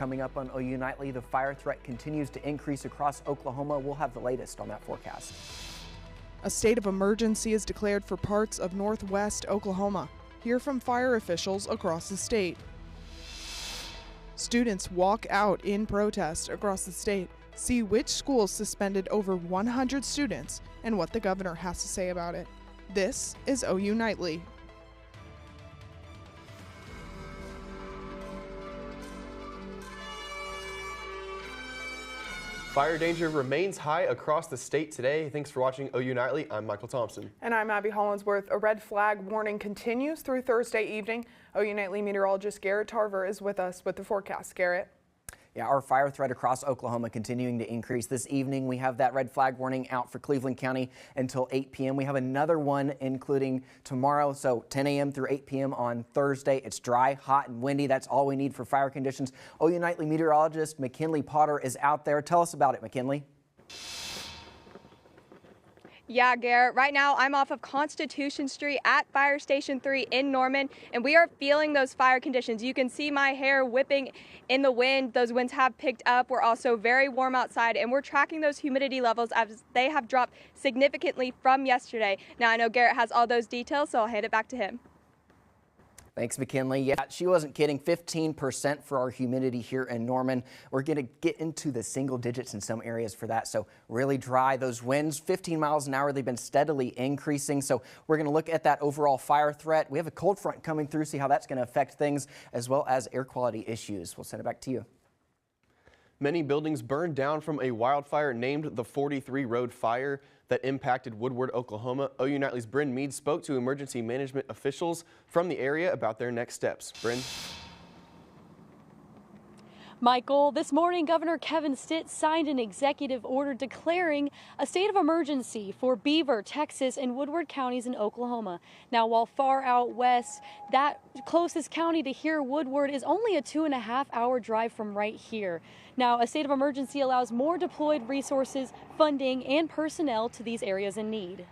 Coming up on OU Nightly, the fire threat continues to increase across Oklahoma. We'll have the latest on that forecast. A state of emergency is declared for parts of northwest Oklahoma. Hear from fire officials across the state. Students walk out in protest across the state. See which schools suspended over 100 students and what the governor has to say about it. This is OU Nightly. Fire danger remains high across the state today. Thanks for watching OU Nightly. I'm Michael Thompson. And I'm Abby Hollinsworth. A red flag warning continues through Thursday evening. OU Nightly meteorologist Garrett Tarver is with us with the forecast. Garrett. Yeah, our fire threat across Oklahoma continuing to increase. This evening, we have that red flag warning out for Cleveland County until 8 p.m. We have another one including tomorrow, so 10 a.m. through 8 p.m. on Thursday. It's dry, hot, and windy. That's all we need for fire conditions. OU Nightly meteorologist McKinley Potter is out there. Tell us about it, McKinley. Yeah, Garrett, right now I'm off of Constitution Street at Fire Station 3 in Norman, and we are feeling those fire conditions. You can see my hair whipping in the wind. Those winds have picked up. We're also very warm outside, and we're tracking those humidity levels as they have dropped significantly from yesterday. Now, I know Garrett has all those details, so I'll hand it back to him. Thanks, McKinley. Yeah, she wasn't kidding. 15% for our humidity here in Norman. We're going to get into the single digits in some areas for that. So really dry. Those winds, 15 miles an hour, they've been steadily increasing. So we're going to look at that overall fire threat. We have a cold front coming through, see how that's going to affect things, as well as air quality issues. We'll send it back to you. Many buildings burned down from a wildfire named the 43 Road Fire that impacted Woodward, Oklahoma. OU Nightly's Bryn Mead spoke to emergency management officials from the area about their next steps. Bryn. Michael, this morning Governor Kevin Stitt signed an executive order declaring a state of emergency for Beaver, Texas, and Woodward counties in Oklahoma. Now, while far out west, that closest county to here, Woodward, is only a 2.5-hour drive from right here. Now, a state of emergency allows more deployed resources, funding, and personnel to these areas in need.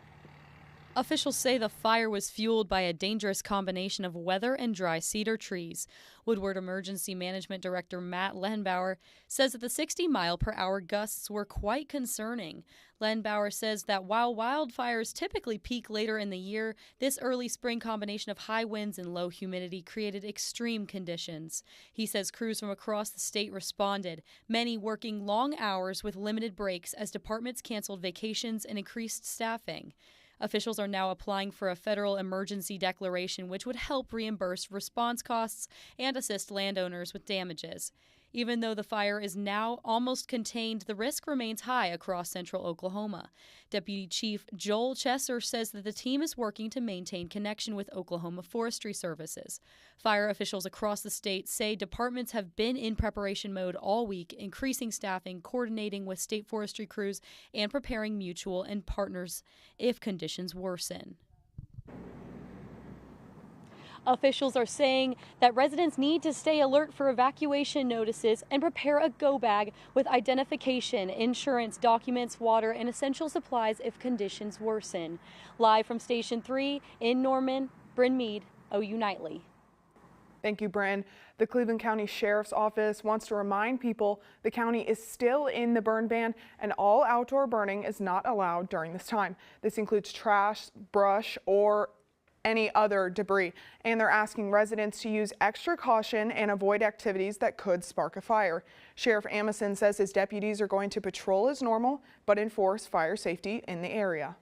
Officials say the fire was fueled by a dangerous combination of weather and dry cedar trees. Woodward Emergency Management Director Matt Lehenbauer says that the 60-mile-per-hour gusts were quite concerning. Lehenbauer says that while wildfires typically peak later in the year, this early spring combination of high winds and low humidity created extreme conditions. He says crews from across the state responded, many working long hours with limited breaks as departments canceled vacations and increased staffing. Officials are now applying for a federal emergency declaration, which would help reimburse response costs and assist landowners with damages. Even though the fire is now almost contained, the risk remains high across central Oklahoma. Deputy Chief Joel Chesser says that the team is working to maintain connection with Oklahoma Forestry Services. Fire officials across the state say departments have been in preparation mode all week, increasing staffing, coordinating with state forestry crews, and preparing mutual and partners if conditions worsen. Officials are saying that residents need to stay alert for evacuation notices and prepare a go bag with identification, insurance, documents, water, and essential supplies if conditions worsen. Live from Station 3 in Norman, Bryn Mead, OU Nightly. Thank you, Bryn. The Cleveland County Sheriff's Office wants to remind people the county is still in the burn ban and all outdoor burning is not allowed during this time. This includes trash, brush, or any other debris, and they're asking residents to use extra caution and avoid activities that could spark a fire. Sheriff Amison says his deputies are going to patrol as normal but enforce fire safety in the area.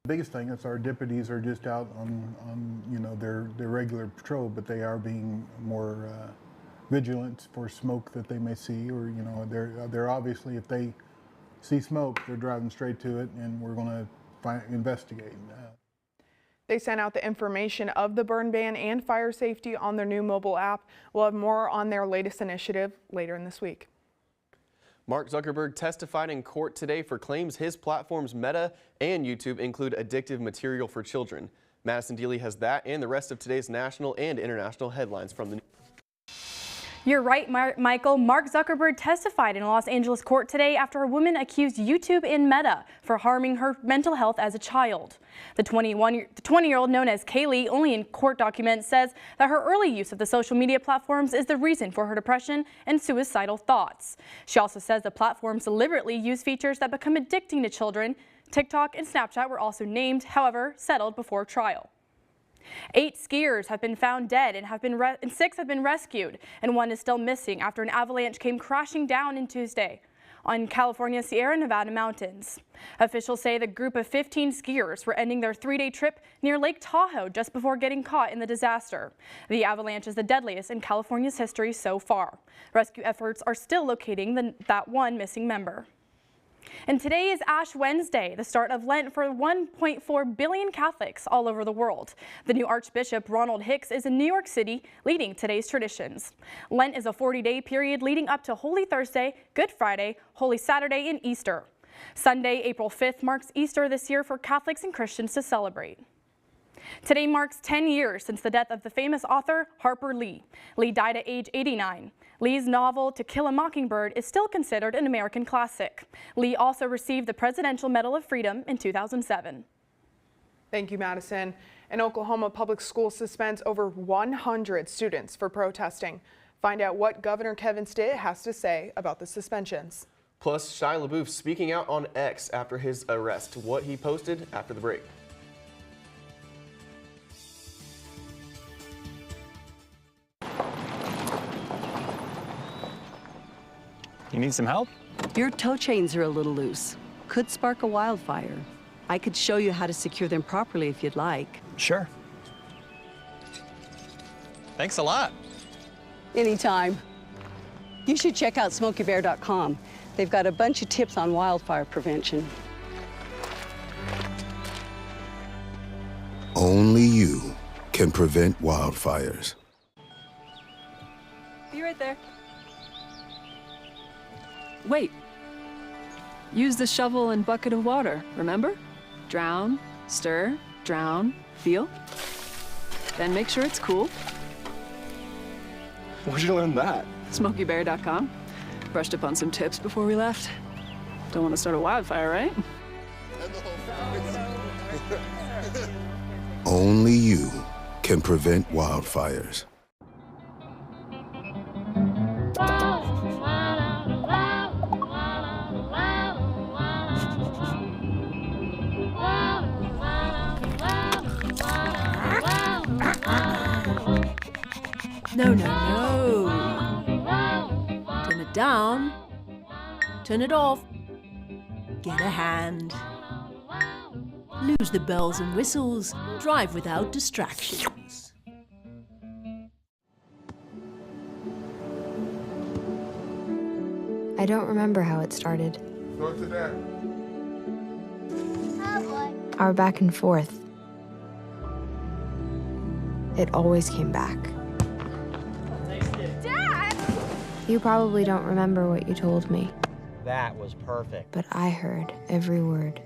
The biggest thing is our deputies are just out on their regular patrol, but they are being more vigilant for smoke that they may see, or they're obviously, if they see smoke, they're driving straight to it, and we're going to investigate. They sent out the information of the burn ban and fire safety on their new mobile app. We'll have more on their latest initiative later in this week. Mark Zuckerberg testified in court today for claims his platforms Meta and YouTube include addictive material for children. Madison Dealey has that and the rest of today's national and international headlines from the You're right, Michael. Mark Zuckerberg testified in a Los Angeles court today after a woman accused YouTube and Meta for harming her mental health as a child. The 20-year-old, known as Kaylee, only in court documents, says that her early use of the social media platforms is the reason for her depression and suicidal thoughts. She also says the platforms deliberately use features that become addicting to children. TikTok and Snapchat were also named, however, settled before trial. 8 skiers have been found dead and 6 have been rescued, and 1 is still missing after an avalanche came crashing down on Tuesday on California's Sierra Nevada mountains. Officials say the group of 15 skiers were ending their 3-day trip near Lake Tahoe just before getting caught in the disaster. The avalanche is the deadliest in California's history so far. Rescue efforts are still locating that 1 missing member. And today is Ash Wednesday, the start of Lent for 1.4 billion Catholics all over the world. The new Archbishop Ronald Hicks is in New York City leading today's traditions. Lent is a 40-day period leading up to Holy Thursday, Good Friday, Holy Saturday, and Easter. Sunday, April 5th, marks Easter this year for Catholics and Christians to celebrate. Today marks 10 years since the death of the famous author Harper Lee. Lee died at age 89. Lee's novel To Kill a Mockingbird is still considered an American classic. Lee also received the Presidential Medal of Freedom in 2007. Thank you, Madison. An Oklahoma public school suspends over 100 students for protesting. Find out what Governor Kevin Stitt has to say about the suspensions. Plus, Shia LaBeouf speaking out on X after his arrest. What he posted after the break. You need some help? Your tow chains are a little loose. Could spark a wildfire. I could show you how to secure them properly if you'd like. Sure. Thanks a lot. Anytime. You should check out SmokeyBear.com. They've got a bunch of tips on wildfire prevention. Only you can prevent wildfires. Be right there. Wait. Use the shovel and bucket of water, remember? Drown, stir, drown, feel. Then make sure it's cool. Where'd you learn that? SmokeyBear.com. Brushed up on some tips before we left. Don't want to start a wildfire, right? Only you can prevent wildfires. No, no, no. Turn it down. Turn it off. Get a hand. Lose the bells and whistles. Drive without distractions. I don't remember how it started. Go to that. Our back and forth. It always came back. Dad! You probably don't remember what you told me, That was perfect. but I heard every word.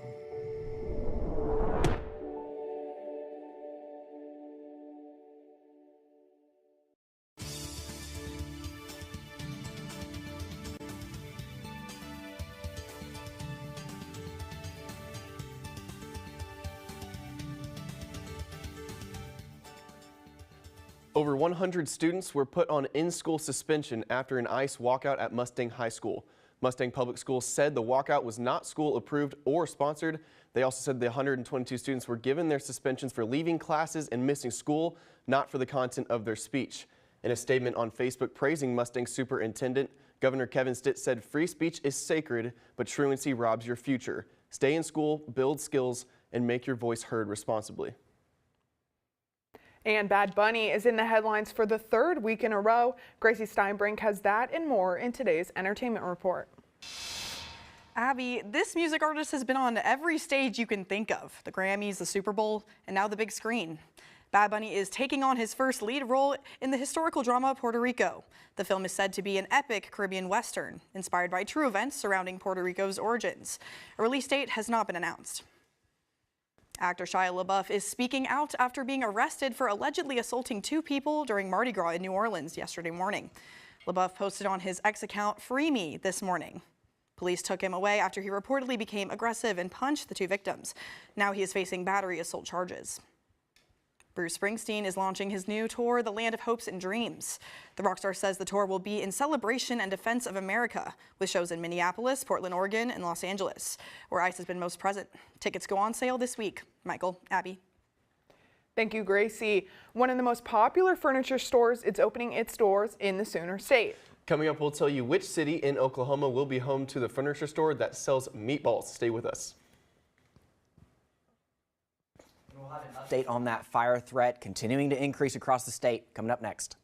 Over 100 students were put on in-school suspension after an ICE walkout at Mustang High School. Mustang Public Schools said the walkout was not school approved or sponsored. They also said the 122 students were given their suspensions for leaving classes and missing school, not for the content of their speech. In a statement on Facebook praising Mustang Superintendent, Governor Kevin Stitt said free speech is sacred, but truancy robs your future. Stay in school, build skills, and make your voice heard responsibly. And Bad Bunny is in the headlines for the 3rd week in a row. Gracie Steinbrink has that and more in today's entertainment report. Abby, this music artist has been on every stage you can think of. The Grammys, the Super Bowl, and now the big screen. Bad Bunny is taking on his first lead role in the historical drama Puerto Rico. The film is said to be an epic Caribbean Western, inspired by true events surrounding Puerto Rico's origins. A release date has not been announced. Actor Shia LaBeouf is speaking out after being arrested for allegedly assaulting 2 people during Mardi Gras in New Orleans yesterday morning. LaBeouf posted on his X account, "Free me," this morning. Police took him away after he reportedly became aggressive and punched the two victims. Now he is facing battery assault charges. Bruce Springsteen is launching his new tour, The Land of Hopes and Dreams. The rock star says the tour will be in celebration and defense of America, with shows in Minneapolis, Portland, Oregon, and Los Angeles, where ICE has been most present. Tickets go on sale this week. Michael, Abby. Thank you, Gracie. One of the most popular furniture stores is opening its doors in the Sooner State. Coming up, we'll tell you which city in Oklahoma will be home to the furniture store that sells meatballs. Stay with us. We'll have an update on that fire threat continuing to increase across the state coming up next.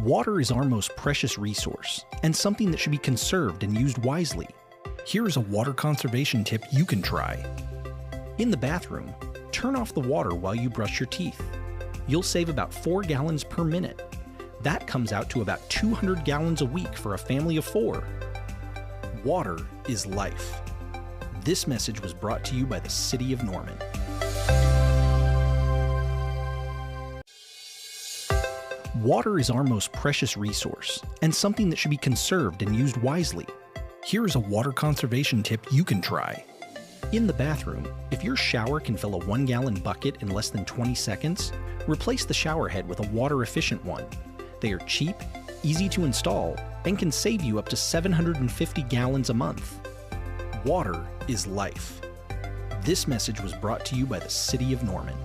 Water is our most precious resource, and something that should be conserved and used wisely. Here is a water conservation tip you can try. In the bathroom, turn off the water while you brush your teeth. You'll save about 4 gallons per minute. That comes out to about 200 gallons a week for a family of 4. Water is life. This message was brought to you by the City of Norman. Water is our most precious resource, and something that should be conserved and used wisely. Here is a water conservation tip you can try. In the bathroom, if your shower can fill a 1-gallon bucket in less than 20 seconds, replace the shower head with a water-efficient one. They are cheap, easy to install, and can save you up to 750 gallons a month. Water is life. This message was brought to you by the City of Norman.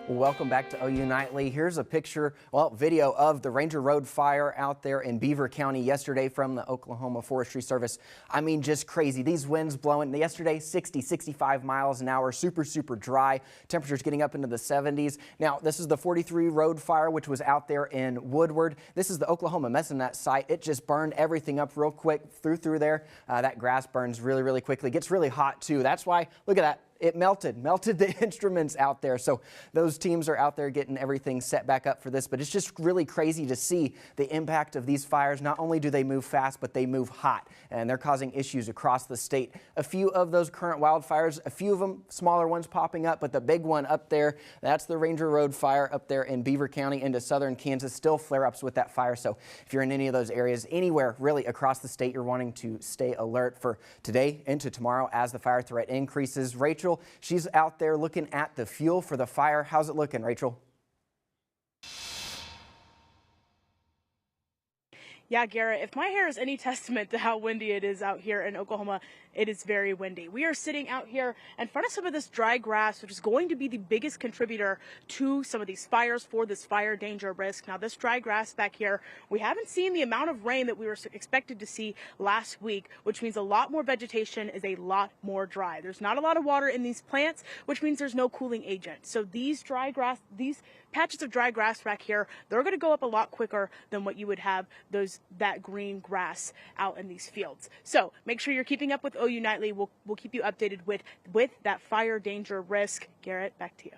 Welcome back to OU Nightly. Here's a picture, video of the Ranger Road fire out there in Beaver County yesterday from the Oklahoma Forestry Service. I mean, just crazy. These winds blowing yesterday, 60, 65 miles an hour, super dry. Temperatures getting up into the 70s. Now, this is the 43 Road fire, which was out there in Woodward. This is the Oklahoma Mesonnet site. It just burned everything up real quick through there. That grass burns really quickly. Gets really hot too. That's why, look at that. It melted the instruments out there. So those teams are out there getting everything set back up for this, but it's just really crazy to see the impact of these fires. Not only do they move fast, but they move hot, and they're causing issues across the state. A few of those current wildfires, a few of them smaller ones popping up, but the big one up there, that's the Ranger Road fire up there in Beaver County into southern Kansas. Still flare-ups with that fire. So if you're in any of those areas, anywhere really across the state, you're wanting to stay alert for today into tomorrow as the fire threat increases. Rachel, she's out there looking at the fuel for the fire. How's it looking, Rachel? Yeah, Garrett, if my hair is any testament to how windy it is out here in Oklahoma, it is very windy. We are sitting out here in front of some of this dry grass, which is going to be the biggest contributor to some of these fires for this fire danger risk. Now, this dry grass back here, we haven't seen the amount of rain that we were expected to see last week, which means a lot more vegetation is a lot more dry. There's not a lot of water in these plants, which means there's no cooling agent. So these patches of dry grass back here, they're going to go up a lot quicker than what you would have that green grass out in these fields. So make sure you're keeping up with OU Nightly. We'll keep you updated with that fire danger risk. Garrett, back to you.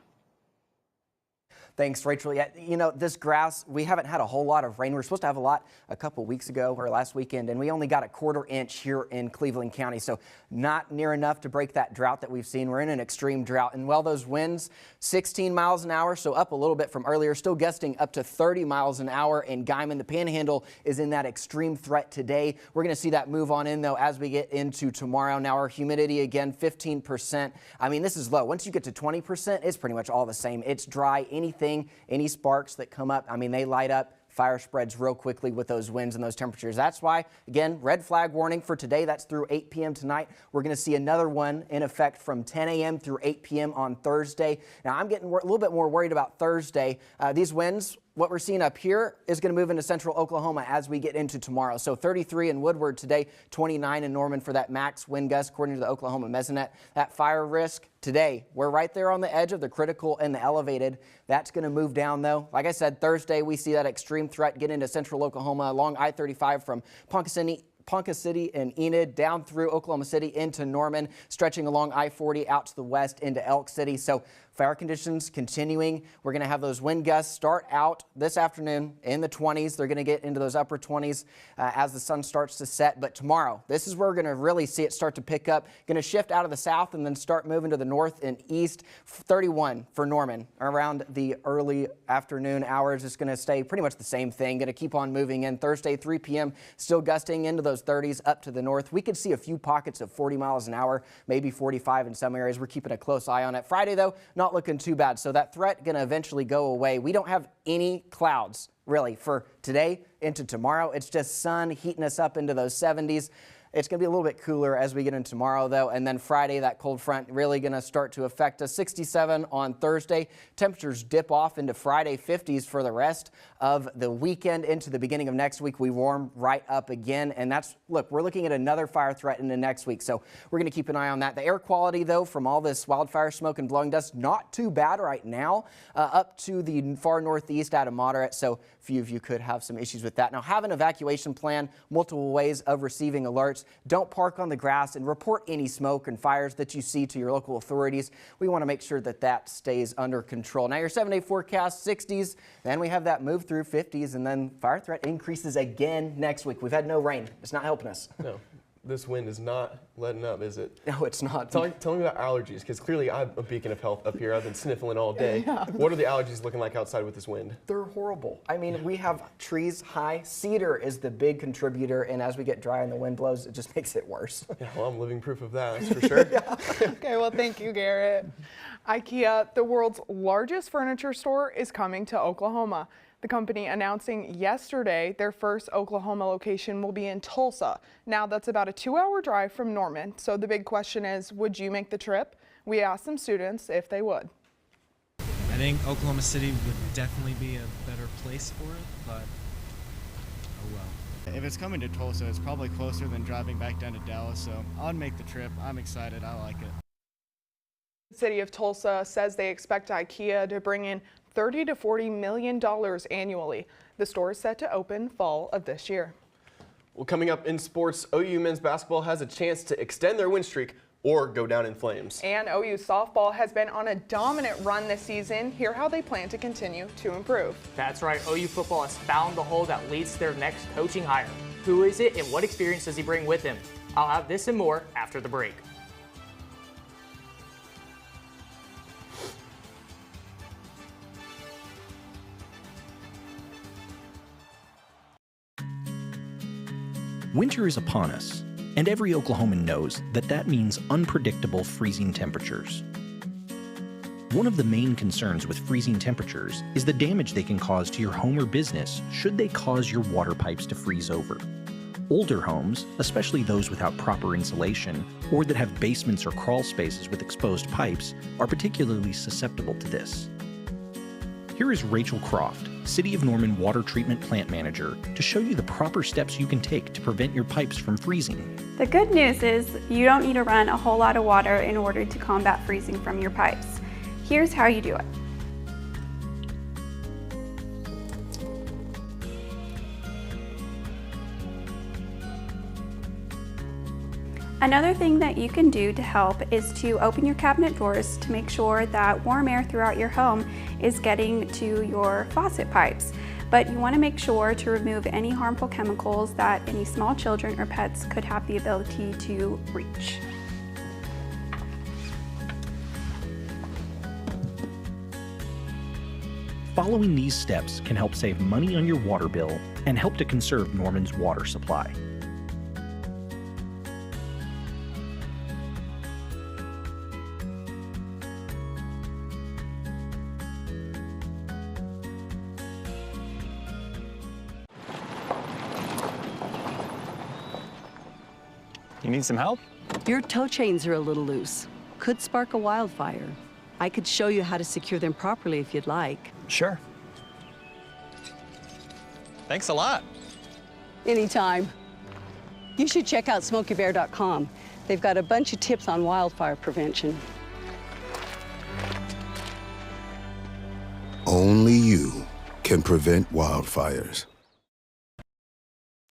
Thanks, Rachel. Yeah, you know, this grass, we haven't had a whole lot of rain. We were supposed to have a lot a couple weeks ago or last weekend, and we only got a 1/4 inch here in Cleveland County. So not near enough to break that drought that we've seen. We're in an extreme drought. And while those winds, 16 miles an hour, so up a little bit from earlier, still gusting up to 30 miles an hour in Guyman. The Panhandle is in that extreme threat today. We're going to see that move on in, though, as we get into tomorrow. Now, our humidity, again, 15%. I mean, this is low. Once you get to 20%, it's pretty much all the same. It's dry. Anything, any sparks that come up, I mean, they light up. Fire spreads real quickly with those winds and those temperatures. That's why, again, red flag warning for today. That's through 8 p.m. tonight. We're going to see another one in effect from 10 a.m. through 8 p.m. on Thursday. Now, I'm getting a little bit more worried about Thursday. These winds, what we're seeing up here is going to move into central Oklahoma as we get into tomorrow. So 33 in Woodward today, 29 in Norman for that max wind gust, according to the Oklahoma Mesonet. That fire risk today, we're right there on the edge of the critical and the elevated. That's going to move down, though. Like I said, Thursday, we see that extreme threat get into central Oklahoma along I-35 from Ponca City and Enid down through Oklahoma City into Norman, stretching along I-40 out to the west into Elk City. So fire conditions continuing. We're going to have those wind gusts start out this afternoon in the 20s. They're going to get into those upper 20s as the sun starts to set. But tomorrow, this is where we're going to really see it start to pick up. Going to shift out of the south and then start moving to the north and east. 31 for Norman around the early afternoon hours. It's going to stay pretty much the same thing. Going to keep on moving in. Thursday, 3 p.m. still gusting into those 30s up to the north. We could see a few pockets of 40 miles an hour, maybe 45 in some areas. We're keeping a close eye on it. Friday, though, not looking too bad. So that threat going to eventually go away. We don't have any clouds really for today into tomorrow. It's just sun heating us up into those 70s. It's going to be a little bit cooler as we get into tomorrow, though. And then Friday, that cold front really going to start to affect us. 67 on Thursday. Temperatures dip off into Friday 50s for the rest of the weekend. Into the beginning of next week, we warm right up again. And that's, look, we're looking at another fire threat into next week. So we're going to keep an eye on that. The air quality, though, from all this wildfire smoke and blowing dust, not too bad right now. Up to the far northeast at a moderate. So a few of you could have some issues with that. Now, have an evacuation plan, multiple ways of receiving alerts. Don't park on the grass and report any smoke and fires that you see to your local authorities. We want to make sure that that stays under control. Now, your 7-day forecast, 60s. Then we have that move through 50s, and then fire threat increases again next week. We've had no rain. It's not helping us. No. This wind is not letting up, is it? No, it's not. Tell me about allergies, because clearly I'm a beacon of health up here. I've been sniffling all day. Yeah. What are the allergies looking like outside with this wind? They're horrible. I mean, we have trees high. Cedar is the big contributor, and as we get dry and the wind blows, it just makes it worse. Yeah, well, I'm living proof of that, that's for sure. Okay, well, thank you, Garrett. IKEA, the world's largest furniture store, is coming to Oklahoma. The company announcing yesterday their first Oklahoma location will be in Tulsa. Now that's about a 2-hour drive from Norman. So the big question is, would you make the trip? We asked some students if they would. I think Oklahoma City would definitely be a better place for it, but oh well. If it's coming to Tulsa, it's probably closer than driving back down to Dallas, so I'd make the trip. I'm excited. I like it. The city of Tulsa says they expect IKEA to bring in $30 to $40 million annually. The store is set to open fall of this year. Well, coming up in sports, OU men's basketball has a chance to extend their win streak or go down in flames. And OU softball has been on a dominant run this season. Hear how they plan to continue to improve. That's right. OU football has found the hole that leads to their next coaching hire. Who is it and what experience does he bring with him? I'll have this and more after the break. Winter is upon us, and every Oklahoman knows that that means unpredictable freezing temperatures. One of the main concerns with freezing temperatures is the damage they can cause to your home or business should they cause your water pipes to freeze over. Older homes, especially those without proper insulation or that have basements or crawl spaces with exposed pipes, are particularly susceptible to this. Here is Rachel Croft, City of Norman Water Treatment Plant Manager, to show you the proper steps you can take to prevent your pipes from freezing. The good news is you don't need to run a whole lot of water in order to combat freezing from your pipes. Here's how you do it. Another thing that you can do to help is to open your cabinet doors to make sure that warm air throughout your home is getting to your faucet pipes. But you want to make sure to remove any harmful chemicals that any small children or pets could have the ability to reach. Following these steps can help save money on your water bill and help to conserve Norman's water supply. You need some help? Your tow chains are a little loose. Could spark a wildfire. I could show you how to secure them properly if you'd like. Sure. Thanks a lot. Anytime. You should check out SmokeyBear.com. They've got a bunch of tips on wildfire prevention. Only you can prevent wildfires.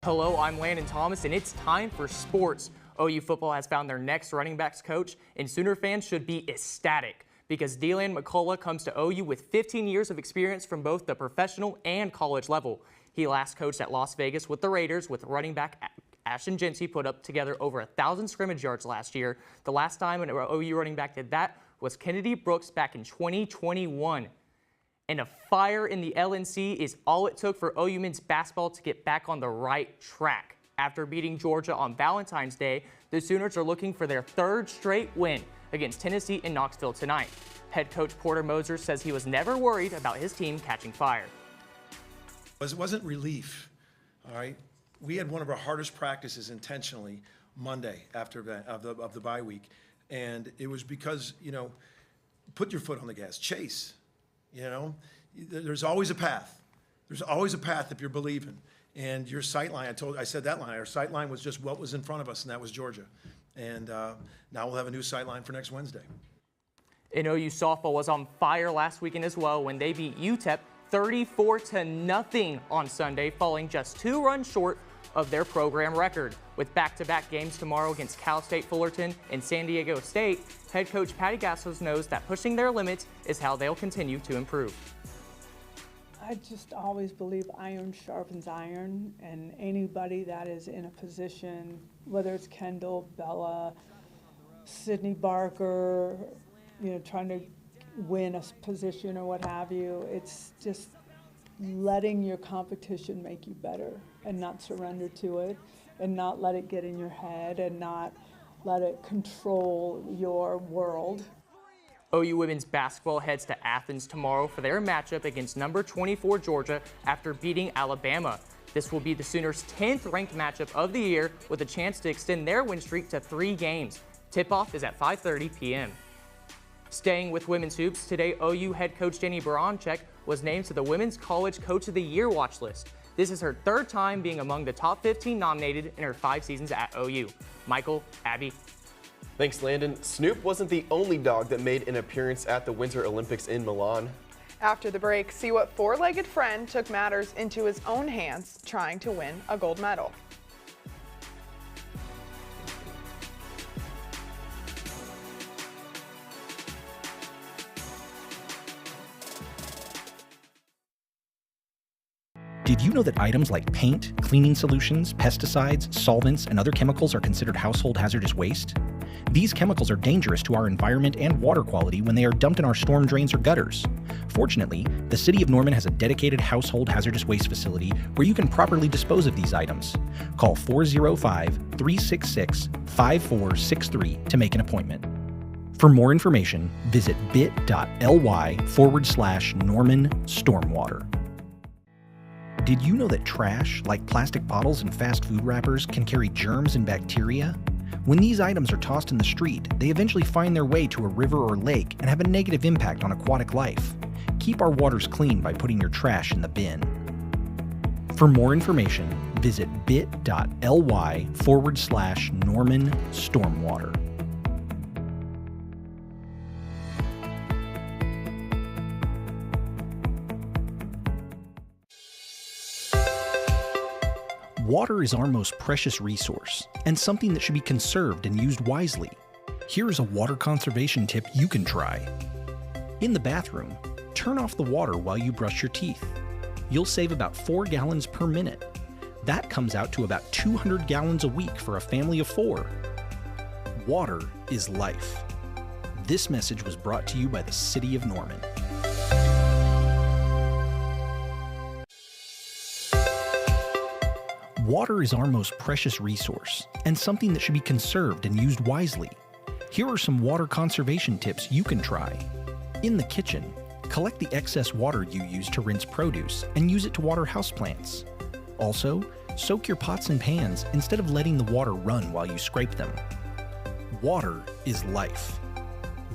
Hello, I'm Landon Thomas, and it's time for sports. OU football has found their next running backs coach, and Sooner fans should be ecstatic because Deland McCullough comes to OU with 15 years of experience from both the professional and college level. He last coached at Las Vegas with the Raiders, with running back Ashton Jeanty put up together over 1,000 scrimmage yards last year. The last time an OU running back did that was Kennedy Brooks back in 2021. And a fire in the LNC is all it took for OU men's basketball to get back on the right track. After beating Georgia on Valentine's Day, the Sooners are looking for their third straight win against Tennessee in Knoxville tonight. Head coach Porter Moser says he was never worried about his team catching fire. It wasn't relief, all right? We had one of our hardest practices intentionally Monday after of the bye week, and it was because, you know, put your foot on the gas, chase, you know? There's always a path. There's always a path if you're believing. And your sight line, I said that line, our sight line was just what was in front of us, and that was Georgia. And now we'll have a new sight line for next Wednesday. And OU softball was on fire last weekend as well when they beat UTEP 34-0 on Sunday, falling just 2 runs short of their program record. With back-to-back games tomorrow against Cal State Fullerton and San Diego State, head coach Patty Gassos knows that pushing their limits is how they'll continue to improve. I just always believe iron sharpens iron, and anybody that is in a position, whether it's Kendall, Bella, Sydney Barker, you know, trying to win a position or what have you, it's just letting your competition make you better and not surrender to it and not let it get in your head and not let it control your world. OU women's basketball heads to Athens tomorrow for their matchup against number 24 Georgia after beating Alabama. This will be the Sooners' 10th ranked matchup of the year with a chance to extend their win streak to 3 games. Tip-off is at 5:30 p.m. Staying with women's hoops, today OU head coach Jenny Baranczyk was named to the Women's College Coach of the Year watch list. This is her 3rd time being among the top 15 nominated in her 5 seasons at OU. Michael, Abby. Thanks, Landon. Snoop wasn't the only dog that made an appearance at the Winter Olympics in Milan. After the break, see what four-legged friend took matters into his own hands trying to win a gold medal. Did you know that items like paint, cleaning solutions, pesticides, solvents, and other chemicals are considered household hazardous waste? These chemicals are dangerous to our environment and water quality when they are dumped in our storm drains or gutters. Fortunately, the City of Norman has a dedicated household hazardous waste facility where you can properly dispose of these items. Call 405-366-5463 to make an appointment. For more information, visit bit.ly/Norman Stormwater. Did you know that trash, like plastic bottles and fast food wrappers, can carry germs and bacteria? When these items are tossed in the street, they eventually find their way to a river or lake and have a negative impact on aquatic life. Keep our waters clean by putting your trash in the bin. For more information, visit bit.ly/Norman Stormwater. Water is our most precious resource, and something that should be conserved and used wisely. Here is a water conservation tip you can try. In the bathroom, Turn off the water while you brush your teeth. You'll save about 4 gallons per minute. That comes out to about 200 gallons a week for a family of 4. Water is life. This message was brought to you by the City of Norman. Water is our most precious resource and something that should be conserved and used wisely. Here are some water conservation tips you can try. In the kitchen, collect the excess water you use to rinse produce and use it to water houseplants. Also, soak your pots and pans instead of letting the water run while you scrape them. Water is life.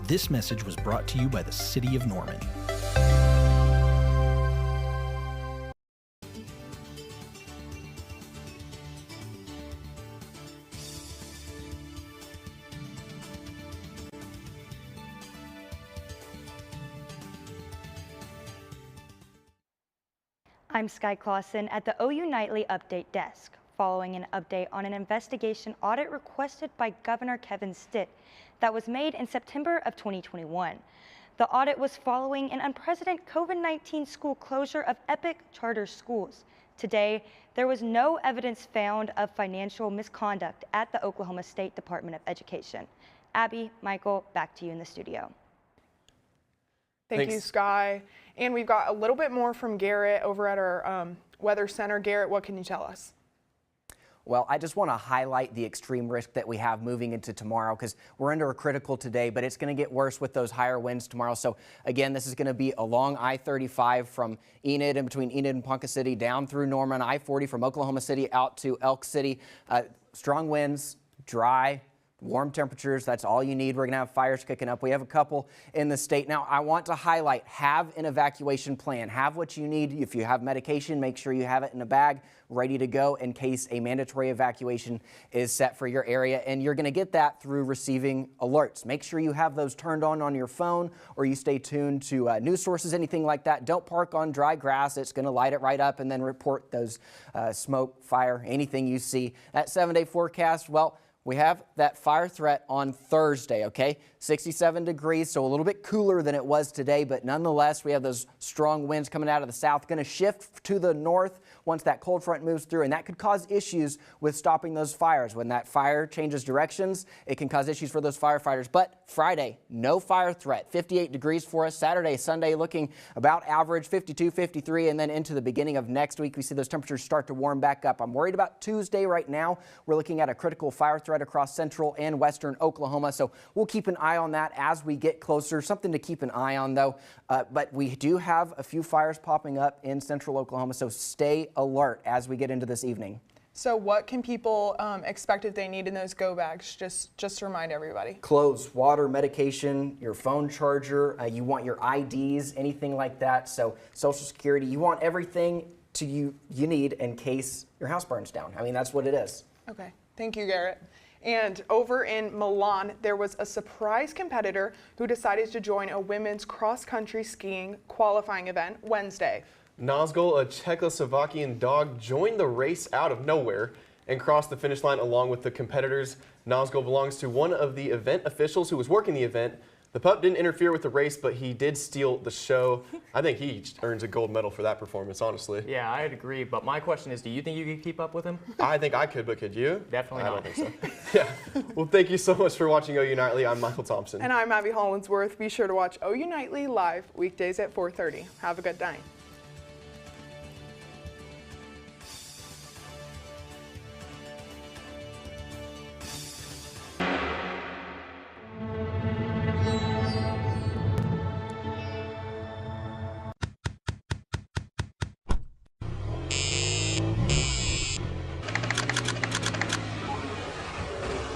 This message was brought to you by the City of Norman. I'm Sky Clausen at the OU Nightly Update Desk, following an update on an investigation audit requested by Governor Kevin Stitt that was made in September of 2021. The audit was following an unprecedented COVID-19 school closure of Epic charter schools. Today, there was no evidence found of financial misconduct at the Oklahoma State Department of Education. Abby, Michael, back to you in the studio. Thank you, Sky. And we've got a little bit more from Garrett over at our Weather Center. Garrett, what can you tell us? Well, I just want to highlight the extreme risk that we have moving into tomorrow because we're under a critical today, but it's going to get worse with those higher winds tomorrow. So again, this is going to be along I-35 from Enid and between Enid and Ponca City down through Norman, I-40 from Oklahoma City out to Elk City. Strong winds, dry, warm temperatures, that's all you need. We're going to have fires kicking up. We have a couple in the state. Now, I want to highlight, have an evacuation plan. Have what you need. If you have medication, make sure you have it in a bag ready to go in case a mandatory evacuation is set for your area. And you're going to get that through receiving alerts. Make sure you have those turned on your phone or you stay tuned to news sources, anything like that. Don't park on dry grass. It's going to light it right up and then report those smoke, fire, anything you see. That 7-day forecast, well, we have that fire threat on Thursday, okay? 67 degrees, so a little bit cooler than it was today, but nonetheless, we have those strong winds coming out of the south, going to shift to the north once that cold front moves through, and that could cause issues with stopping those fires. When that fire changes directions, it can cause issues for those firefighters. But Friday, no fire threat, 58 degrees for us. Saturday, Sunday looking about average, 52, 53, and then into the beginning of next week, we see those temperatures start to warm back up. I'm worried about Tuesday right now. We're looking at a critical fire threat across central and western Oklahoma, so we'll keep an eye on that as we get closer. Something to keep an eye on, though, but we do have a few fires popping up in central Oklahoma, so stay alert as we get into this evening. So what can people expect if they need in those go bags? Just to remind everybody. Clothes, water, medication, your phone charger, you want your IDs, anything like that. So Social Security, you want everything you need in case your house burns down. I mean, that's what it is. Okay, thank you, Garrett. And over in Milan, there was a surprise competitor who decided to join a women's cross-country skiing qualifying event Wednesday. Nazgul, a Czechoslovakian dog, joined the race out of nowhere and crossed the finish line along with the competitors. Nazgul belongs to one of the event officials who was working the event. The pup didn't interfere with the race, but he did steal the show. I think he earns a gold medal for that performance, honestly. Yeah, I'd agree, but my question is, do you think you could keep up with him? I think I could, but could you? Definitely not. I don't think so. Yeah. Well, thank you so much for watching OU Nightly. I'm Michael Thompson. And I'm Abby Hollinsworth. Be sure to watch OU Nightly live weekdays at 4:30. Have a good night.